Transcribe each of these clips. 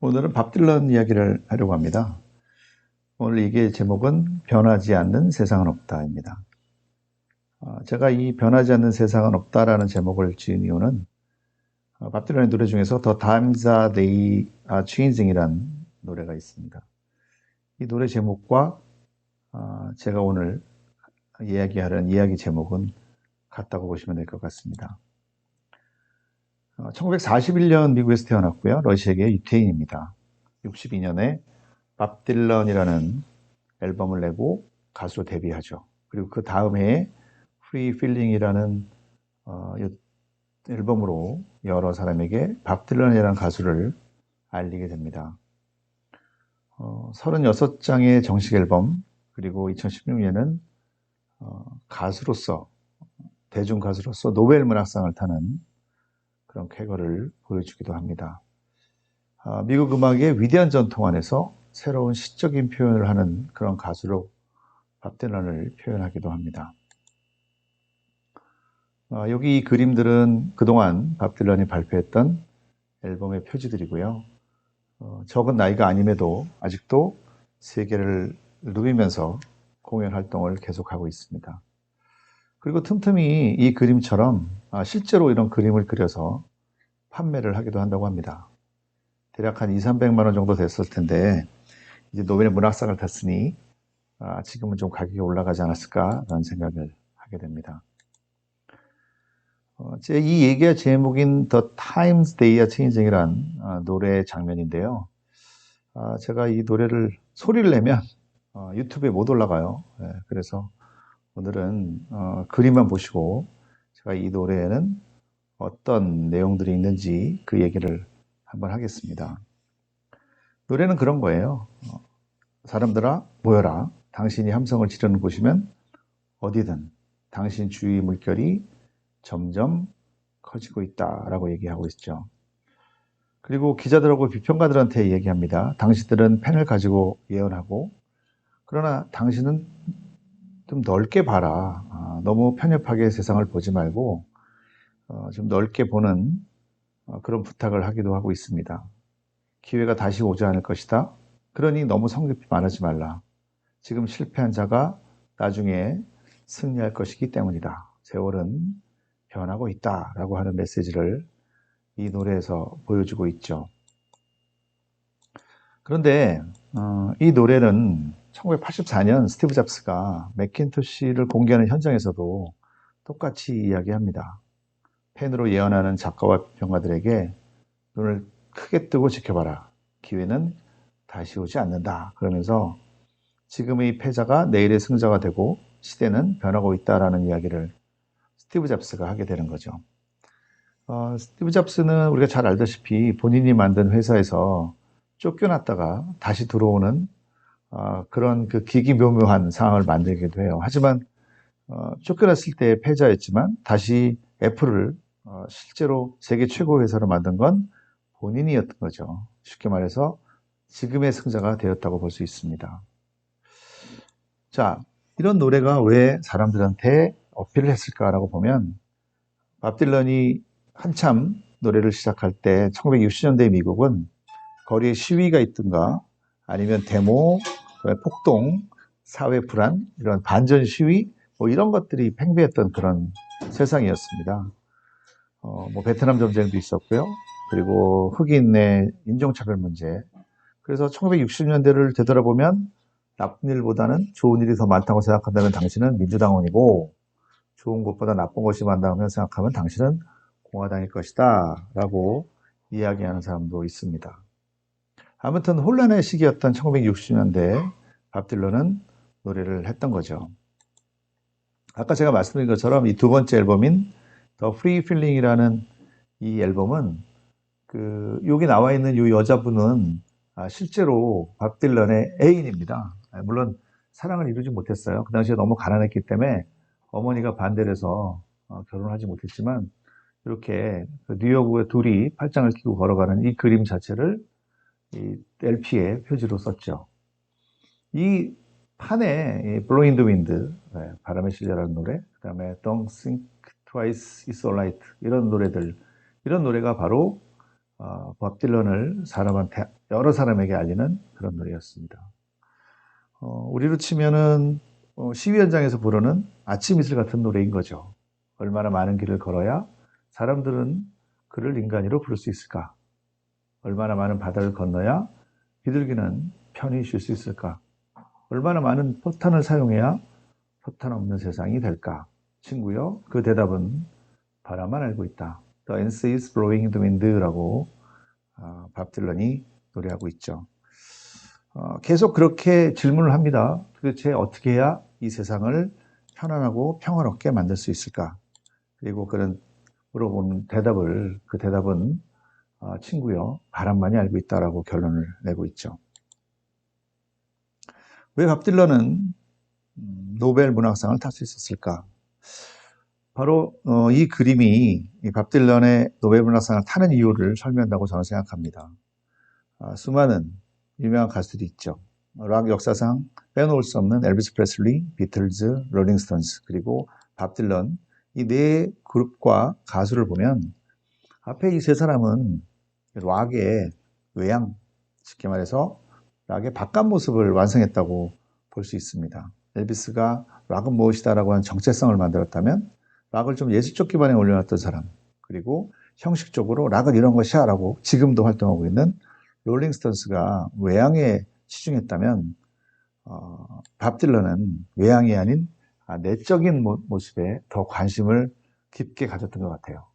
오늘은 밥 딜런 이야기를 하려고 합니다. 오늘 이게 제목은 변하지 않는 세상은 없다입니다. 제가 이 변하지 않는 세상은 없다라는 제목을 지은 이유는 밥 딜런의 노래 중에서 The Times They Are Changing이라는 노래가 있습니다. 이 노래 제목과 제가 오늘 이야기하려는 이야기 제목은 같다고 보시면 될 것 같습니다. 1941년 미국에서 태어났고요. 러시아계 유태인입니다. 62년에 밥 딜런이라는 앨범을 내고 가수로 데뷔하죠. 그리고 그 다음 해에 Free Feeling이라는 앨범으로 여러 사람에게 밥 딜런이라는 가수를 알리게 됩니다. 36장의 정식 앨범, 그리고 2016년에는 가수로서, 대중 가수로서 노벨 문학상을 타는 그런 쾌거를 보여주기도 합니다. 미국 음악의 위대한 전통 안에서 새로운 시적인 표현을 하는 그런 가수로 밥 딜런을 표현하기도 합니다. 여기 이 그림들은 그동안 밥 딜런이 발표했던 앨범의 표지들이고요. 적은 나이가 아님에도 아직도 세계를 누비면서 공연 활동을 계속하고 있습니다. 그리고 틈틈이 이 그림처럼 실제로 이런 그림을 그려서 판매를 하기도 한다고 합니다. 대략 한 200~300만 원 정도 됐을 텐데 이제 노벨 문학상을 탔으니 지금은 좀 가격이 올라가지 않았을까라는 생각을 하게 됩니다. 이 얘기의 제목인 The Times They Are Changing이란 노래 장면인데요. 제가 이 노래를 소리를 내면 유튜브에 못 올라가요. 그래서 오늘은 그림만 보시고 제가 이 노래에는 어떤 내용들이 있는지 그 얘기를 한번 하겠습니다. 노래는 그런 거예요. 사람들아 모여라. 당신이 함성을 지르는 곳이면 어디든 당신 주위 물결이 점점 커지고 있다라고 얘기하고 있죠. 그리고 기자들하고 비평가들한테 얘기합니다. 당신들은 펜을 가지고 예언하고, 그러나 당신은 좀 넓게 봐라. 너무 편협하게 세상을 보지 말고 좀 넓게 보는 그런 부탁을 하기도 하고 있습니다. 기회가 다시 오지 않을 것이다. 그러니 너무 성급히 말하지 말라. 지금 실패한 자가 나중에 승리할 것이기 때문이다. 세월은 변하고 있다라고 하는 메시지를 이 노래에서 보여주고 있죠. 그런데 이 노래는 1984년 스티브 잡스가 맥킨토시를 공개하는 현장에서도 똑같이 이야기합니다. 펜으로 예언하는 작가와 평가들에게 눈을 크게 뜨고 지켜봐라. 기회는 다시 오지 않는다. 그러면서 지금의 패자가 내일의 승자가 되고 시대는 변하고 있다라는 이야기를 스티브 잡스가 하게 되는 거죠. 스티브 잡스는 우리가 잘 알다시피 본인이 만든 회사에서 쫓겨났다가 다시 들어오는 그런 그 기기묘묘한 상황을 만들기도 해요. 하지만 쫓겨났을 때 패자였지만 다시 애플을 실제로 세계 최고 회사로 만든 건 본인이었던 거죠. 쉽게 말해서 지금의 승자가 되었다고 볼 수 있습니다. 자, 이런 노래가 왜 사람들한테 어필을 했을까라고 보면 밥 딜런이 한참 노래를 시작할 때 1960년대 미국은 거리에 시위가 있든가 아니면 데모, 폭동, 사회 불안, 이런 반전 시위 뭐 이런 것들이 팽배했던 그런 세상이었습니다. 베트남 전쟁도 있었고요. 그리고 흑인의 인종차별 문제. 그래서 1960년대를 되돌아보면 나쁜 일보다는 좋은 일이 더 많다고 생각한다면 당신은 민주당원이고, 좋은 것보다 나쁜 것이 많다고 생각하면 당신은 공화당일 것이다 라고 이야기하는 사람도 있습니다. 아무튼 혼란의 시기였던 1960년대 밥 딜런은 노래를 했던 거죠. 아까 제가 말씀드린 것처럼 이 두 번째 앨범인 The Free Feeling이라는 이 앨범은 여기 나와 있는 이 여자분은 실제로 밥 딜런의 애인입니다. 물론 사랑을 이루지 못했어요. 그 당시에 너무 가난했기 때문에 어머니가 반대를 해서 결혼하지 못했지만 이렇게 뉴욕에 둘이 팔짱을 끼고 걸어가는 이 그림 자체를 이 LP의 표지로 썼죠. 이 판에 Blowing in the Wind, 바람에 실려라는 노래, 그 다음에 Don't Think Twice It's Alright 이런 노래가 바로 밥 딜런을 여러 사람에게 알리는 그런 노래였습니다. 우리로 치면은 시위 현장에서 부르는 아침 이슬 같은 노래인 거죠. 얼마나 많은 길을 걸어야 사람들은 그를 인간이로 부를 수 있을까? 얼마나 많은 바다를 건너야 비둘기는 편히 쉴 수 있을까? 얼마나 많은 포탄을 사용해야 포탄 없는 세상이 될까? 친구요, 그 대답은 바람만 알고 있다. The answer is blowing in the wind라고 밥 딜런이 노래하고 있죠. 계속 그렇게 질문을 합니다. 도대체 어떻게 해야 이 세상을 편안하고 평화롭게 만들 수 있을까? 그리고 그런 물어보는 그 대답은 친구요, 바람만이 알고 있다라고 결론을 내고 있죠. 왜 밥 딜런은 노벨 문학상을 탈 수 있었을까? 바로 이 그림이 밥 딜런의 노벨 문학상을 타는 이유를 설명한다고 저는 생각합니다. 수많은 유명한 가수들이 있죠. 락 역사상 빼놓을 수 없는 엘비스 프레슬리, 비틀즈, 롤링스톤스, 그리고 밥 딜런, 이 네 그룹과 가수를 보면 앞에 이 세 사람은 락의 외양, 쉽게 말해서 락의 바깥 모습을 완성했다고 볼 수 있습니다. 엘비스가 락은 무엇이다라고 하는 정체성을 만들었다면 락을 좀 예술적 기반에 올려놨던 사람, 그리고 형식적으로 락은 이런 것이야 라고 지금도 활동하고 있는 롤링스톤스가 외양에 치중했다면 밥 딜런은 외양이 아닌 내적인 모습에 더 관심을 깊게 가졌던 것 같아요.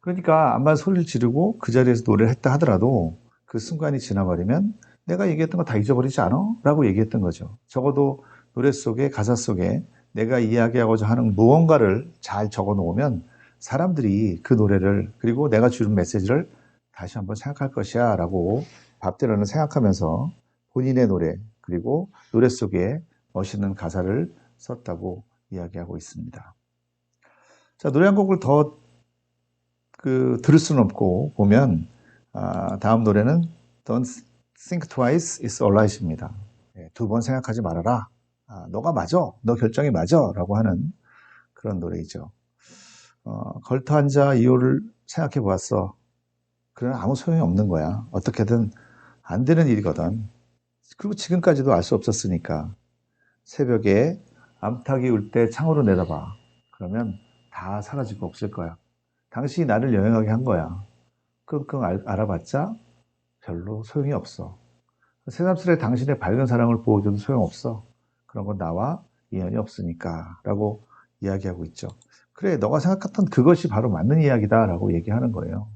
그러니까 암만 소리를 지르고 그 자리에서 노래를 했다 하더라도 그 순간이 지나버리면 내가 얘기했던 거 다 잊어버리지 않아? 라고 얘기했던 거죠. 적어도 노래 속에, 가사 속에 내가 이야기하고자 하는 무언가를 잘 적어 놓으면 사람들이 그 노래를, 그리고 내가 주는 메시지를 다시 한번 생각할 것이야 라고 밥 딜런은 생각하면서 본인의 노래, 그리고 노래 속에 멋있는 가사를 썼다고 이야기하고 있습니다. 자, 노래 한 곡을 더 들을 수는 없고 보면 다음 노래는 Don't Think Twice, It's Alright입니다. 두 번 생각하지 말아라. 너가 맞아. 너 결정이 맞아. 라고 하는 그런 노래이죠. 걸터 앉아 이유를 생각해 보았어. 그러나 아무 소용이 없는 거야. 어떻게든 안 되는 일이거든. 그리고 지금까지도 알 수 없었으니까. 새벽에 암탉이 울 때 창으로 내다봐. 그러면 다 사라지고 없을 거야. 당신이 나를 여행하게 한 거야. 끙끙 알아봤자 별로 소용이 없어. 새삼스레 당신의 밝은 사랑을 보여줘도 소용없어. 그런 건 나와 인연이 없으니까 라고 이야기하고 있죠. 그래, 너가 생각했던 그것이 바로 맞는 이야기다 라고 얘기하는 거예요.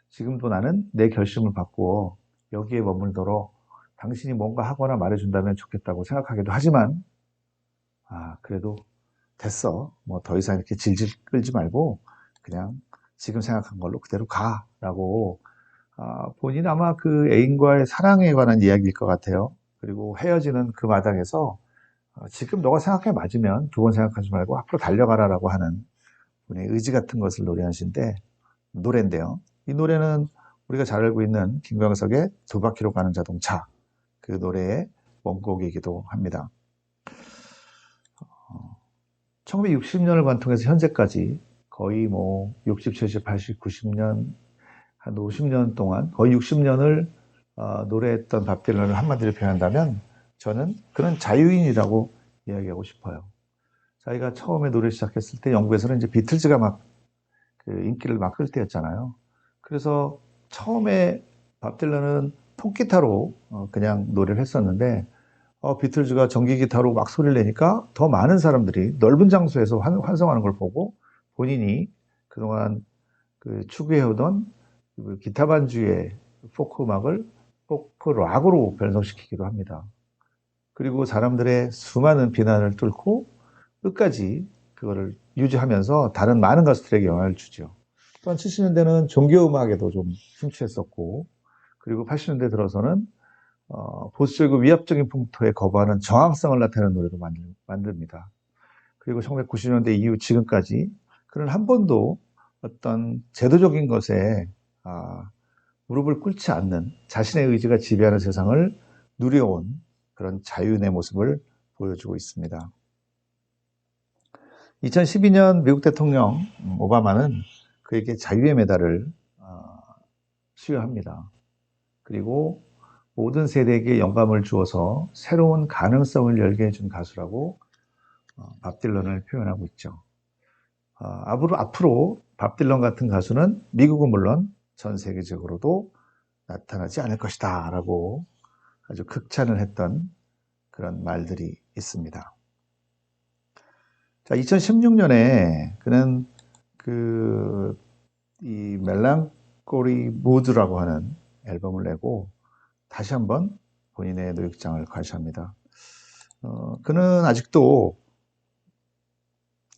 지금도 나는 내 결심을 바꾸어 여기에 머물도록 당신이 뭔가 하거나 말해준다면 좋겠다고 생각하기도 하지만 그래도 됐어. 뭐 더 이상 이렇게 질질 끌지 말고 그냥 지금 생각한 걸로 그대로 가라고 본인 아마 그 애인과의 사랑에 관한 이야기일 것 같아요. 그리고 헤어지는 그 마당에서 지금 너가 생각해 맞으면 두 번 생각하지 말고 앞으로 달려가라라고 하는 분의 의지 같은 것을 노래인데요. 이 노래는 우리가 잘 알고 있는 김광석의 두 바퀴로 가는 자동차, 그 노래의 원곡이기도 합니다. 1960년을 관통해서 현재까지 거의 뭐 60, 70, 80, 90년, 한 50년 동안 거의 60년을 노래했던 밥 딜런을 한마디로 표현한다면 저는 그는 자유인이라고 이야기하고 싶어요. 자기가 처음에 노래 시작했을 때 영국에서는 이제 비틀즈가 막 인기를 막 끌 때였잖아요. 그래서 처음에 밥 딜런은 통기타로 그냥 노래를 했었는데 비틀즈가 전기 기타로 막 소리를 내니까 더 많은 사람들이 넓은 장소에서 환성하는 걸 보고 본인이 그동안 추구해오던 기타 반주의 포크 음악을 포크 락으로 변성시키기도 합니다. 그리고 사람들의 수많은 비난을 뚫고 끝까지 그거를 유지하면서 다른 많은 가수들에게 영향을 주죠. 또한 70년대는 종교음악에도 좀 심취했었고, 그리고 80년대 들어서는 보수적이고 위압적인 풍토에 거부하는 저항성을 나타내는 노래도 만듭니다. 그리고 1990년대 이후 지금까지 그는 한 번도 어떤 제도적인 것에 무릎을 꿇지 않는 자신의 의지가 지배하는 세상을 누려온 그런 자유인의 모습을 보여주고 있습니다. 2012년 미국 대통령 오바마는 그에게 자유의 메달을 수여합니다. 그리고 모든 세대에게 영감을 주어서 새로운 가능성을 열게 해준 가수라고 밥 딜런을 표현하고 있죠. 앞으로 밥 딜런 같은 가수는 미국은 물론 전 세계적으로도 나타나지 않을 것이다 라고 아주 극찬을 했던 그런 말들이 있습니다. 자, 2016년에 그는 이 멜랑콜리 무드라고 하는 앨범을 내고 다시 한번 본인의 노역장을 과시합니다. 그는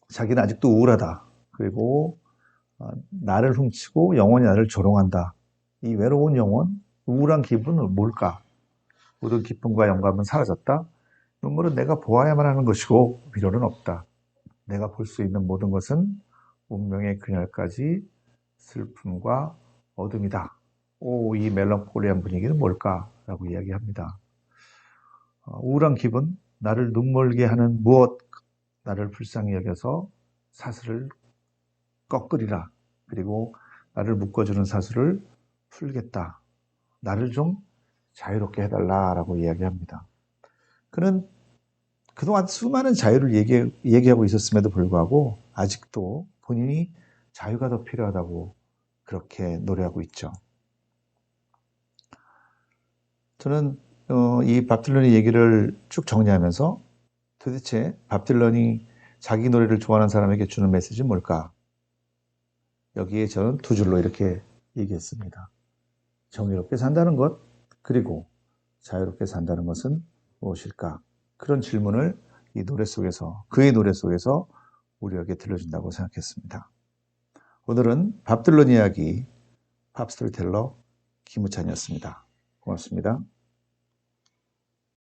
자기는 아직도 우울하다. 그리고 나를 훔치고 영원히 나를 조롱한다. 이 외로운 영혼, 우울한 기분은 뭘까? 모든 기쁨과 영감은 사라졌다. 눈물은 내가 보아야만 하는 것이고 위로는 없다. 내가 볼 수 있는 모든 것은 운명의 그날까지 슬픔과 어둠이다. 이 멜랑콜리한 분위기는 뭘까? 라고 이야기합니다. 우울한 기분, 나를 눈멀게 하는 무엇, 나를 불쌍히 여겨서 사슬을 꺾으리라. 그리고 나를 묶어주는 사슬을 풀겠다. 나를 좀 자유롭게 해달라라고 이야기합니다. 그는 그동안 수많은 자유를 얘기하고 있었음에도 불구하고 아직도 본인이 자유가 더 필요하다고 그렇게 노래하고 있죠. 저는 이 밥 딜런의 얘기를 쭉 정리하면서 도대체 밥 딜런이 자기 노래를 좋아하는 사람에게 주는 메시지는 뭘까? 여기에 저는 두 줄로 이렇게 얘기했습니다. 정의롭게 산다는 것, 그리고 자유롭게 산다는 것은 무엇일까? 그런 질문을 그의 노래 속에서 우리에게 들려준다고 생각했습니다. 오늘은 밥 딜런 이야기, 팝스토리텔러 김우찬이었습니다. 고맙습니다.